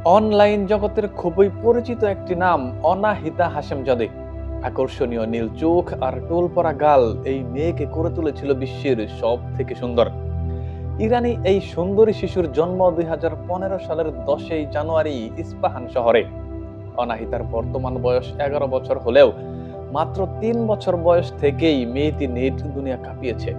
Online জগতের খুবই পরিচিত একটি নাম অনাহিতা হাশেমজাদে। আকর্ষণীয় নীল চোখ আর টোল পরা গাল এই মেয়েকে করে তুলেছিল বিশ্বের সব থেকে সুন্দর। ইরানি এই সুন্দরী শিশুর জন্ম 2015 সালের 10ই জানুয়ারি ইস্পাহান শহরে। অনাহিতার বর্তমান বয়স 11 বছর হলেও মাত্র 3 বছর বয়স থেকেই মেয়েটি নেট দুনিয়া কাঁপিয়েছে।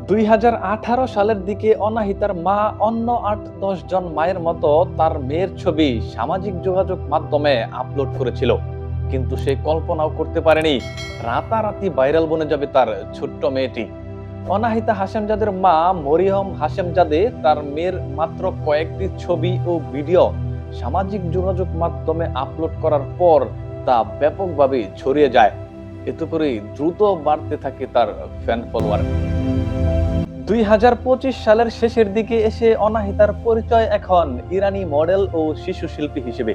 2018 সালের দিকে অনাহিতার মা অন্য 8-10 জন মায়ের মতো তার মেয়ের ছবি সামাজিক যোগাযোগ মাধ্যমে আপলোড করেছিল, কিন্তু সে কল্পনাও করতে পারেনি রাতারাতি ভাইরাল বনে যাবে তার ছোট্ট মেয়েটি। অনাহিতা হাশেমজাদের মা মরিয়ম হাশেমজাদে তার মেয়ের মাত্র কয়েকটি ছবি ও ভিডিও সামাজিক যোগাযোগ মাধ্যমে আপলোড করার পর তা ব্যাপকভাবে ছড়িয়ে যায়। এতে করে দ্রুত বাড়তে থাকে তার ফ্যান ফলোয়ার। 2025 সালের শেষের দিকে এসে অনাহিতার পরিচয় এখন ইরানি মডেল ও শিশু শিল্পী হিসেবে।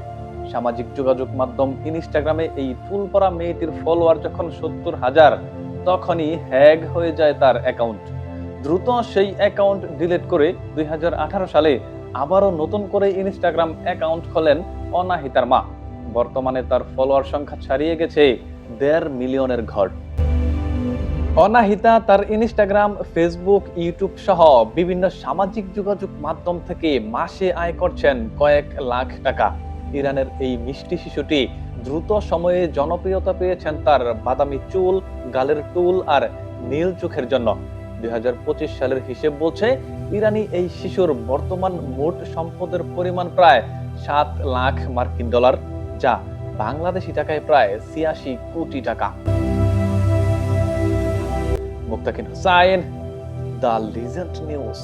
সামাজিক যোগাযোগ মাধ্যম ইনস্টাগ্রামে এই চুল পরা মেয়েটির ফলোয়ার যখন 70,000, তখনই হ্যাক হয়ে যায় তার অ্যাকাউন্ট। দ্রুত সেই অ্যাকাউন্ট ডিলিট করে 2018 সালে আবারও নতুন করে ইনস্টাগ্রাম অ্যাকাউন্ট খোলেন অনাহিতার মা। বর্তমানে তার ফলোয়ার সংখ্যা ছাড়িয়ে গেছে 1.5 মিলিয়নের ঘর। অনাহিতা তার ইনস্টাগ্রাম, ফেসবুক, ইউটিউব সহ বিভিন্ন সামাজিক যোগাযোগ মাধ্যম থেকে মাসে আয় করছেন কয়েক লাখ টাকা। ইরানের এই মিষ্টি শিশুটি দ্রুত সময়ে জনপ্রিয়তা পেয়েছেন তার বাদামি চুল, গালের টুল আর নীল চোখের জন্য। 2025 সালের হিসেব বলছে ইরানি এই শিশুর বর্তমান মোট সম্পদের পরিমাণ প্রায় 7 লাখ মার্কিন ডলার, যা বাংলাদেশি টাকায় প্রায় 86 কোটি টাকা। মুক্তাকিন হুসাইন, দ্য লিজেন্ড নিউজ।